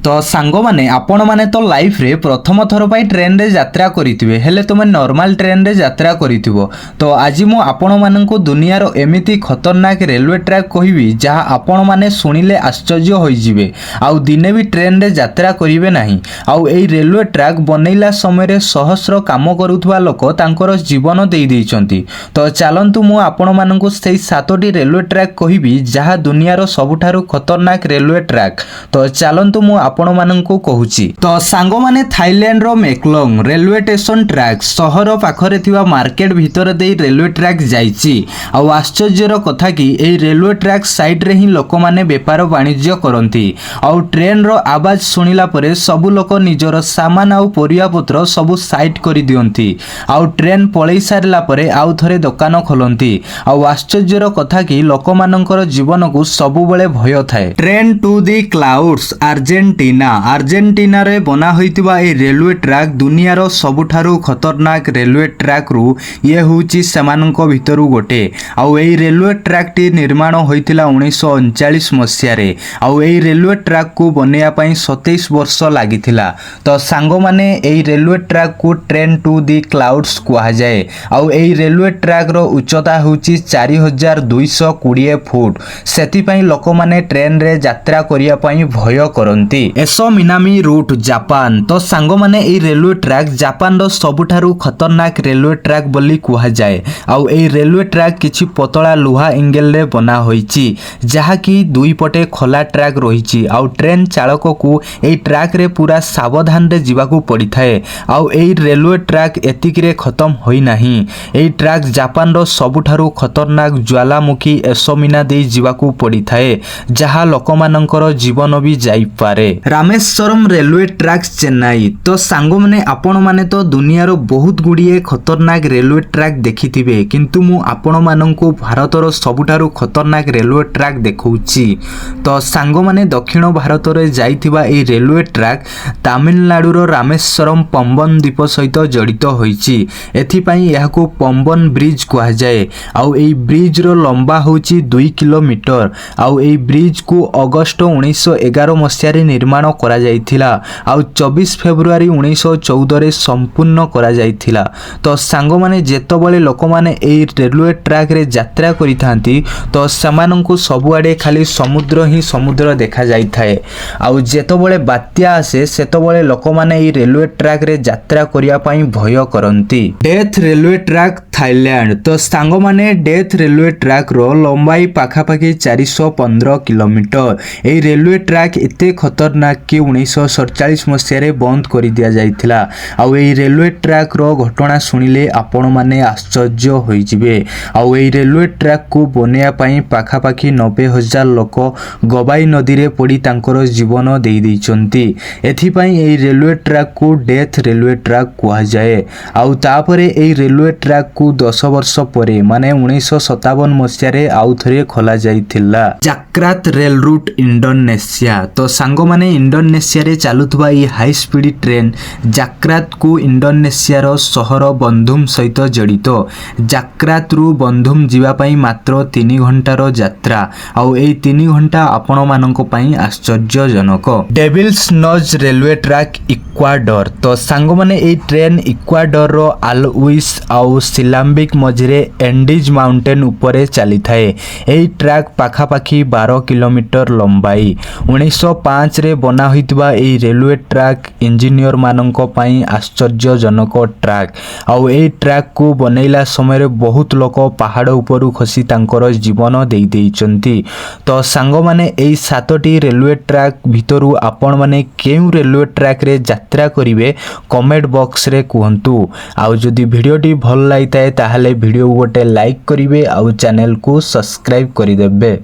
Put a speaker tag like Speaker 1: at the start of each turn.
Speaker 1: तो सांग माने आपण माने तो लाइफ रे प्रथम थर पाई ट्रेन रे यात्रा करिथिबे हेले तुमे नॉर्मल ट्रेन रे यात्रा करिथिबो। तो आज मु आपण माननकु दुनियार एमिति खतरनाक रेलवे ट्रैक कहिबी जहा आपण माने सुनिले आश्चर्य होई जिवे आउ दिने भी ट्रेन रे यात्रा करिवे नाही। आउ एई रेलवे ट्रैक बनैला समय रे सहस्र काम करूथवा लोक तांकर जीवन देई दैचंती। तो चलंतु मु आपण माननकु सेई 7टी रेलवे ट्रैक कहिबी जहा दुनियार सबुठारु खतरनाक रेलवे ट्रैक। तो चलंतु मु आपण माननकु कहूची। तो सांग माने थाईलैंड रो मेक्लोंग रेलवे स्टेशन ट्रैक सहर पाखरे थिबा मार्केट भितर देई रेलवे ट्रैक जाईची। आ आश्चर्यर कथा कि एई रेलवे ट्रैक साइड रे ही लोक माने व्यापार वाणिज्य करंती। आ ट्रेन रो आवाज सुनिला परे सबु लोक निजर सामान आ परिया पत्र सबु साइड करि दियंती। आ ट्रेन पळै सारला परे आउ थरे दुकान खोलंती। आ आश्चर्यर कथा कि लोक मानकर जीवन को सबु बेले भय थाए। Train to the clouds Argentina रे बना होइतिबा ए रेलवे ट्रैक दुनियार सबुठारु खतरनाक रेलवे ट्रैक रु ये होउची सेमानक भितरु गोटे। आउ एई रेलवे ट्रैक टी निर्माण होइतिला 1939 मसिया रे। आउ एई रेलवे ट्रैक को बनेया पई 27 वर्ष लागिथिला। तो सांग माने एई रेलवे ट्रैक को ट्रेन टू दी क्लाउड्स कुहा जाए। आउ एई रेलवे ट्रैक रो उच्चता होउची 4220 फुट। सेति पई लोक माने ट्रेन रे यात्रा करिया पई भय करंती। एसो मिनामी रूट जापान। तो सांग माने एई रेलवे ट्रैक जापान रो सबुठारु खतरनाक रेलवे ट्रैक बोली कुहा जाए। आउ एई रेलवे ट्रैक किछि पतला लुहा एंगल रे बना होईची जहा कि दुई पटे खोला ट्रैक रहिची। आउ ट्रेन चालक को एई ट्रैक रे पूरा सावधान रे जिबाकू पड़ी थाए। आउ एई रेलवे ट्रैक एतिक रे खत्म होई नाही। एई ट्रैक जापान रो सबुठारु खतरनाक ज्वालामुखी एसोमिना देई जिबाकू पड़ी थाए जहा लोकमानंकर जीवन भी जाई पारे। Rameswaram railway track Chennai. तो सांग माने आपण माने तो दुनियार बहुत गुड़िए खतरनाक रेलवे ट्रैक देखिथिबे किंतु मु आपण माननकु भारतर सबुठारु खतरनाक रेलवे ट्रैक देखौची। तो सांग माने दक्षिण भारत रे जाइथिबा ए रेलवे ट्रैक तमिलनाडु रो रामेश्वरम पंबन द्वीप सहित जड़ित होईची। एथि पई एहाकू पंबन ब्रिज कुहा जाए। आउ एई ब्रिज रो लंबा होची 2 किलोमीटर। आउ एई ब्रिज को अगस्त 1911 मसिया रे निर्माण करा जाइथिला। आउ 24 फेब्रुआरी 1914 रे संपूर्ण करा जाइथिला। तो सांग माने जेतबळे लोक माने एई रेलवे ट्रैक रे यात्रा करिथांती तो समानंकु सबुआडे खाली समुद्र ही समुद्र देखा जाई थाए। आउ जेतबळे बात्या आसे सेतबळे लोक माने एई रेलवे ट्रैक रे यात्रा करिया पई भय करंती। Death railway track Thailand. तो सांग माने डेथ रेलवे ट्रैक रो लंबाई पाखा पाखी 415 किलोमीटर। एई रेलवे ट्रैक एते खतरनाक कि 1947 मसिया रे बंद करि दिया जाइथिला। आउ एई रेलवे ट्रैक रो घटना सुनिले आपण माने आश्चर्य होई जिवे। आउ एई रेलवे ट्रैक को बनेया पई पाखा पाखी 90,000 लोक गबाई नदी रे पड़ी तांकर जीवन देई दैचंती। एथि पई एई रेलवे ट्रैक को डेथ रेलवे ट्रैक कुहा जाए। आउ तापरे एई रेलवे ट्रैक को 10 वर्ष परे माने 1957 मसिया रे आउ थरे खोला जाइथिला। जाक्रात रेल रूट इंडोनेशिया। तो सांग माने इंडोनेशिया रे चालुथबा ई हाई स्पीड ट्रेन जाक्रात को इंडोनेशिया रो शहर बंधुम सहित जड़ित। जाक्रात रु बंधुम जीवा पई मात्र 3 घंटा रो यात्रा। आउ एई 3 घंटा आपण मानक पई आश्चर्यजनक। Devil's nose railway track Ecuador. तो सांग माने एई ट्रेन इक्वाडोर रो आलउइस आउ सिलाम्बिक मझरे एंडीज माउंटेन उपरे चली थाए। एई ट्रैक पाखा पाखी 12 किलोमीटर लंबाई। 1905 रे बना होइतबा एई रेलवे ट्रैक इंजीनियर मानक पई आश्चर्यजनक ट्रैक। आउ एई ट्रैक को बनैला समय रे बहुत लोक पहाड़ उपरु खसी तांकर जीवन देई दैचंती। तो सांग माने एई 7टी रेलवे ट्रैक भितरु आपण माने केउ रेलवे ट्रैक रे यात्रा करिवे कमेंट बॉक्स रे कहंतु। आउ जदि वीडियोटी भल लागिताए ताहाले वीडियो गोटे लाइक करिवे आउ चैनल को सब्सक्राइब करि देबे।